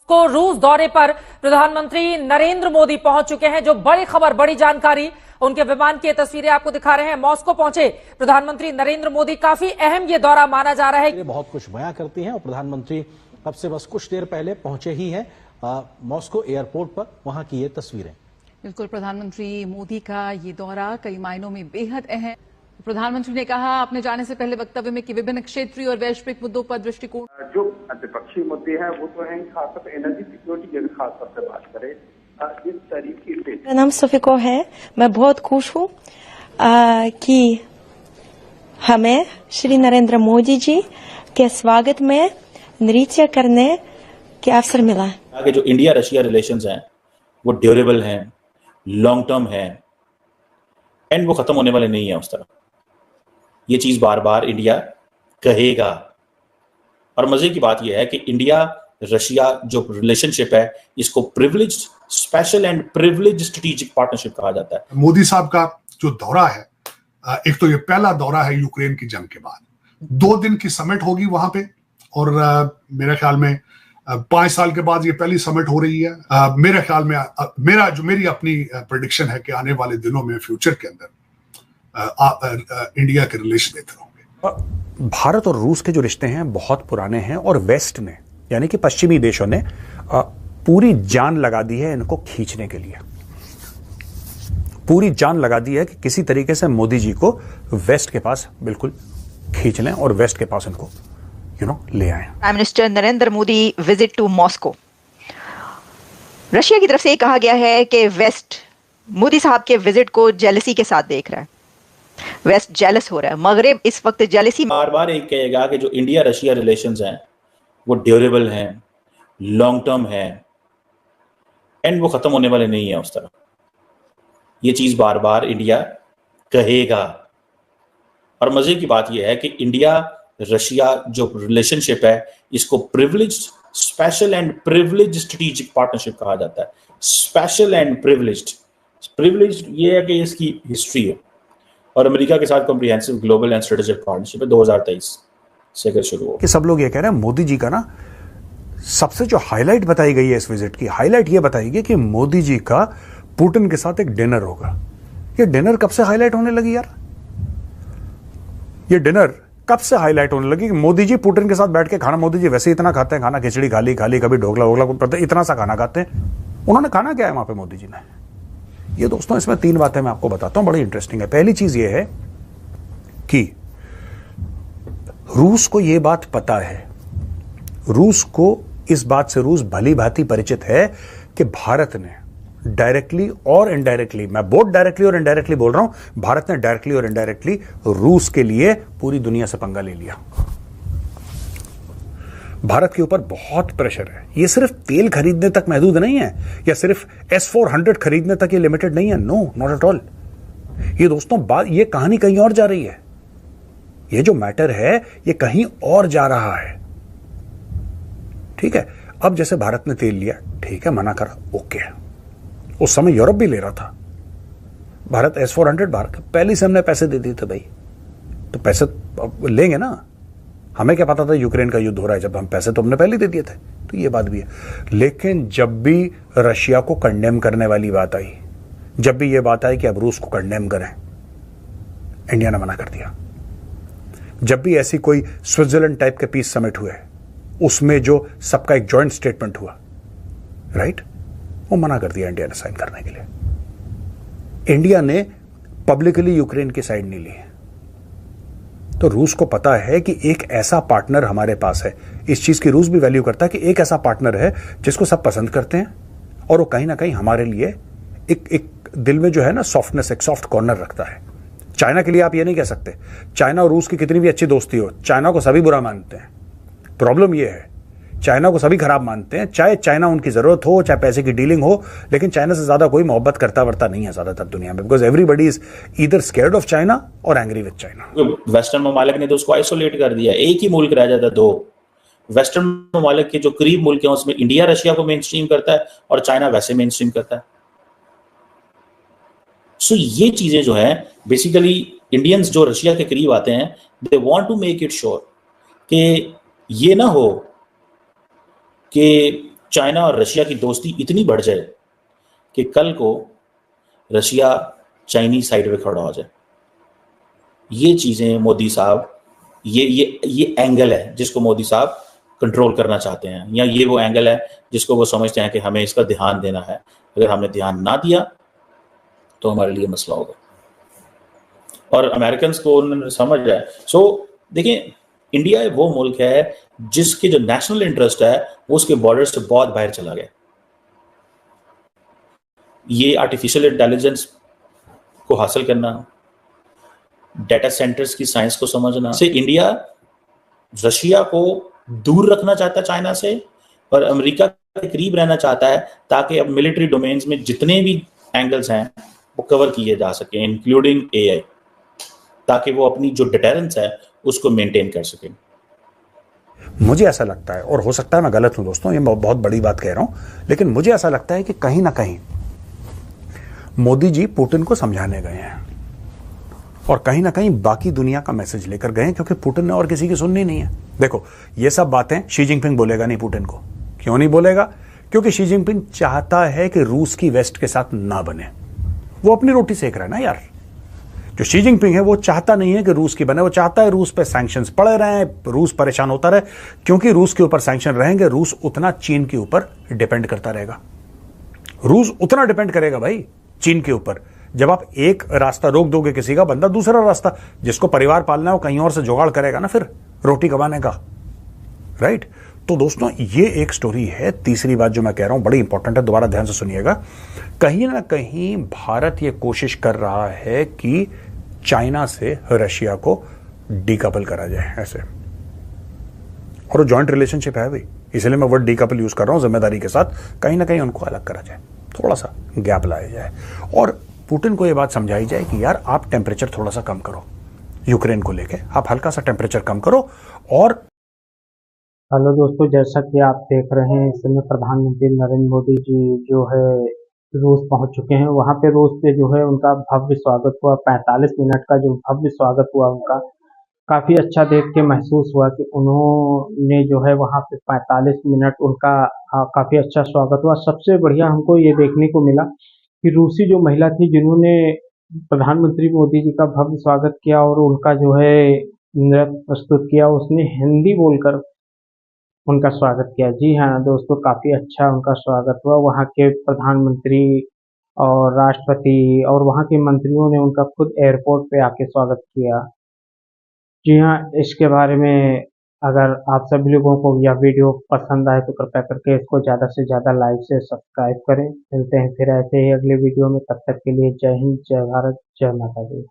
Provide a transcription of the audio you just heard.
को रूस दौरे पर प्रधानमंत्री नरेंद्र मोदी पहुंच चुके हैं। जो बड़ी खबर, बड़ी जानकारी, उनके विमान की तस्वीरें आपको दिखा रहे हैं। मॉस्को पहुंचे प्रधानमंत्री नरेंद्र मोदी। काफी अहम ये दौरा माना जा रहा है। बहुत कुछ बयां करती हैं और प्रधानमंत्री अब से बस कुछ देर पहले पहुंचे ही हैं मॉस्को एयरपोर्ट पर। वहां की ये तस्वीरें। बिल्कुल, प्रधानमंत्री मोदी का ये दौरा कई मायनों में बेहद अहम। प्रधानमंत्री ने कहा अपने जाने से पहले वक्तव्य में कि विभिन्न क्षेत्रीय और वैश्विक मुद्दों पर दृष्टिकोण, जो द्विपक्षीय मुद्दे हैं वो तो हैं, खासतौर पर एनर्जी सिक्योरिटी की अगर खासतौर से बात करें, इस तरीके से। मेरा नाम सफिको है। मैं बहुत खुश हूँ कि हमें श्री नरेंद्र मोदी जी के स्वागत में नृत्य करने के अवसर मिला। आगे जो इंडिया रशिया रिलेशंस हैं वो ड्यूरेबल हैं, लॉन्ग टर्म हैं एंड वो खत्म होने वाले नहीं है उस तरह। ये चीज बार बार इंडिया कहेगा। और मजे की बात यह है कि इंडिया रशिया जो रिलेशनशिप है इसको privileged, special and privileged strategic partnership कहा जाता है। मोदी साहब का जो दौरा है, एक तो ये पहला दौरा है यूक्रेन की जंग के बाद। 2 दिन की समिट होगी वहां पे और मेरे ख्याल में 5 साल के बाद ये पहली समिट हो रही है। मेरे ख्याल में मेरी अपनी प्रेडिक्शन है कि आने वाले दिनों में फ्यूचर के अंदर इंडिया के रिलेशन बेहतर होंगे। भारत और रूस के जो रिश्ते हैं बहुत पुराने हैं और वेस्ट ने, यानी कि पश्चिमी देशों ने पूरी जान लगा दी है इनको खींचने के लिए। पूरी जान लगा दी है कि किसी तरीके से मोदी जी को वेस्ट के पास बिल्कुल खींच लें और वेस्ट के पास इनको ले आए। Prime minister Narendra Modi visit to Moscow. Russia की तरफ से ये कहा गया है कि वेस्ट मोदी साहब के विजिट को जेलसी के साथ देख रहा है। वेस्ट जेलस हो रहा है, मगरिब इस वक्त जेलसी। बार बार एक कहेगा कि जो इंडिया रशिया रिलेशंस हैं वो ड्यूरेबल हैं, लॉन्ग टर्म हैं एंड वो खत्म होने वाले नहीं है उस तरह। ये चीज बार बार इंडिया कहेगा। और मजे की बात यह है कि इंडिया रशिया जो रिलेशनशिप है इसको privileged, special and privileged strategic partnership कहा जाता है। स्पेशल एंड प्रिविलेज्ड ये है कि इसकी हिस्ट्री है और अमेरिका के साथ comprehensive global and strategic partnership है 2023 से अगर शुरू हो। कि सब लोग ये कह रहे हैं मोदी जी का ना सबसे जो हाईलाइट बताई गई है इस विजिट की, हाईलाइट ये बताई गई कि मोदी जी का पुतिन के साथ एक डिनर होगा। ये डिनर कब से हाईलाइट होने लगी यार? ये डिनर कब से हाईलाइट होने लगी कि मोदी जी पुतिन के साथ बैठ के खाना, मोदी जी वैसे इतना खाते हैं खाना, खिचड़ी खा ली कभी ढोकला वोकला, इतना सा खाना खाते हैं। उन्होंने खाना क्या है वहां पे मोदी जी ने? ये दोस्तों इसमें 3 बातें मैं आपको बताता हूं, बड़ी इंटरेस्टिंग है। पहली चीज ये है कि रूस को यह बात पता है, रूस को इस बात से रूस भली भांति परिचित है कि भारत ने डायरेक्टली और इनडायरेक्टली, मैं बोथ डायरेक्टली और इनडायरेक्टली बोल रहा हूं, भारत ने डायरेक्टली और इनडायरेक्टली रूस के लिए पूरी दुनिया से पंगा ले लिया। भारत के ऊपर बहुत प्रेशर है। ये सिर्फ तेल खरीदने तक महदूद नहीं है या सिर्फ S-400 खरीदने तक ये लिमिटेड नहीं है। No, not at all. ये दोस्तों बात, ये कहानी कहीं और जा रही है। ये जो मैटर है ये कहीं और जा रहा है। ठीक है, अब जैसे भारत ने तेल लिया, ठीक है, मना करा, ओके। उस समय यूरोप भी ले रहा था। भारत S-400 भारत पहले से हमने पैसे दे दिए थे भाई, तो पैसे लेंगे ना। हमें क्या पता था यूक्रेन का युद्ध हो रहा है, जब हम पैसे तो हमने पहले दे दिए थे। तो ये बात भी है। लेकिन जब भी रशिया को कंडेम करने वाली बात आई, जब भी ये बात आई कि अब रूस को कंडेम करें, इंडिया ने मना कर दिया। जब भी ऐसी कोई स्विट्जरलैंड टाइप के पीस समिट हुए, उसमें जो सबका एक जॉइंट स्टेटमेंट हुआ, राइट, वो मना कर दिया इंडिया ने साइन करने के लिए। इंडिया ने पब्लिकली यूक्रेन की साइड नहीं ली। तो रूस को पता है कि एक ऐसा पार्टनर हमारे पास है। इस चीज की रूस भी वैल्यू करता है कि एक ऐसा पार्टनर है जिसको सब पसंद करते हैं और वो कहीं ना कहीं हमारे लिए एक दिल में जो है ना सॉफ्टनेस, एक सॉफ्ट कॉर्नर रखता है। चाइना के लिए आप ये नहीं कह सकते। चाइना और रूस की कितनी भी अच्छी दोस्ती हो, चाइना को सभी बुरा मानते हैं। प्रॉब्लम ये है, चाइना को सभी खराब मानते हैं, चाहे चाइना उनकी जरूरत हो, चाहे पैसे की डीलिंग हो, लेकिन चाइना से ज्यादा कोई मोहब्बत करता वर्ता नहीं है ज्यादातर दुनिया में, because everybody is either scared of China और एंग्री विद चाइना। वेस्टर्न ममालिक ने तो उसको आइसोलेट कर दिया, एक ही मुल्क रह जाता, 2 वेस्टर्न ममालिक के जो करीब मुल्क हैं उसमें इंडिया रशिया को मेन स्ट्रीम करता है और चाइना वैसे मेन स्ट्रीम करता है। सो ये चीजें जो है बेसिकली इंडियंस जो रशिया के करीब आते हैं, they want to make it sure कि ये ना हो कि चाइना और रशिया की दोस्ती इतनी बढ़ जाए कि कल को रशिया चाइनीज साइड पे खड़ा हो जाए। ये चीजें मोदी साहब, ये एंगल है जिसको मोदी साहब कंट्रोल करना चाहते हैं, या ये वो एंगल है जिसको वो समझते हैं कि हमें इसका ध्यान देना है। अगर हमने ध्यान ना दिया तो हमारे लिए मसला होगा। और अमेरिकन को उन्होंने समझ है। सो देखिए, इंडिया वो मुल्क है जिसके जो नेशनल इंटरेस्ट है वो उसके बॉर्डर से बहुत बाहर चला गया। ये आर्टिफिशियल इंटेलिजेंस को हासिल करना, डेटा सेंटर्स की साइंस को समझना से इंडिया रशिया को दूर रखना चाहता है चाइना से, और अमेरिका के करीब रहना चाहता है, ताकि अब मिलिट्री डोमेन्स में जितने भी एंगल्स हैं वो कवर किए जा सके, इंक्लूडिंग एआई, ताकि वो अपनी जो डिटेरेंस है उसको मेंटेन कर सके। मुझे ऐसा लगता है, और हो सकता है मैं गलत हूं दोस्तों, ये मैं बहुत बड़ी बात कह रहा हूं, लेकिन मुझे ऐसा लगता है कि कहीं ना कहीं मोदी जी पुतिन को समझाने गए हैं और कहीं ना कहीं बाकी दुनिया का मैसेज लेकर गए हैं, क्योंकि पुतिन ने और किसी की सुननी नहीं है। देखो, ये सब बातें शी जिनपिंग बोलेगा नहीं पुतिन को। क्यों नहीं बोलेगा? क्योंकि शी जिनपिंग चाहता है कि रूस की वेस्ट के साथ ना बने। वो अपनी रोटी सेक रहा है ना यार। जो शी जिनपिंग है वो चाहता नहीं है कि रूस की बने, वो चाहता है रूस पे सैंक्शंस पड़े रहे, रूस परेशान होता रहे, क्योंकि रूस के ऊपर सैंक्शन रहेंगे, रूस उतना चीन के ऊपर डिपेंड करता रहेगा। रूस उतना डिपेंड करेगा भाई चीन के ऊपर। जब आप एक रास्ता रोक दोगे किसी का, बंदा दूसरा रास्ता, जिसको परिवार पालना है वो कहीं और से जुगाड़ करेगा ना फिर रोटी कमाने का, राइट। तो दोस्तों, ये एक स्टोरी है। तीसरी बात जो मैं कह रहा हूं बड़ी इंपॉर्टेंट है, दोबारा ध्यान से सुनिएगा। कहीं ना कहीं भारत ये कोशिश कर रहा है कि चाइना से रशिया को डीकपल करा जाए ऐसे, और वो जॉइंट रिलेशनशिप है भाई, इसलिए मैं वर्ड डीकपल यूज कर रहा हूं जिम्मेदारी के साथ। कहीं ना कहीं उनको अलग करा जाए, थोड़ा सा गैप लाया जाए, और पुतिन को यह बात समझाई जाए कि यार आप टेम्परेचर थोड़ा सा कम करो, यूक्रेन को लेके आप हल्का सा टेम्परेचर कम करो। और हेलो दोस्तों, जैसा कि आप देख रहे हैं इस समय प्रधानमंत्री नरेंद्र मोदी जी जो है रूस पहुंच चुके हैं। वहां पे रूस पे जो है उनका भव्य स्वागत हुआ। 45 मिनट का जो भव्य स्वागत हुआ उनका, काफी अच्छा देख के महसूस हुआ कि उन्होंने जो है वहां पे 45 मिनट उनका काफी अच्छा स्वागत हुआ। सबसे बढ़िया हमको ये देखने को मिला कि रूसी जो महिला थी जिन्होंने प्रधानमंत्री मोदी जी का भव्य स्वागत किया और उनका जो है नृत्य प्रस्तुत किया, उसने हिंदी बोलकर उनका स्वागत किया। जी हाँ दोस्तों, काफी अच्छा उनका स्वागत हुआ। वहाँ के प्रधानमंत्री और राष्ट्रपति और वहाँ के मंत्रियों ने उनका खुद एयरपोर्ट पे आके स्वागत किया। जी हाँ, इसके बारे में अगर आप सभी लोगों को यह वीडियो पसंद आए तो कृपया करके इसको ज़्यादा से ज़्यादा लाइक से सब्सक्राइब करें। मिलते हैं फिर ऐसे ही अगले वीडियो में, तब तक के लिए जय हिंद, जय भारत, जय माता दी।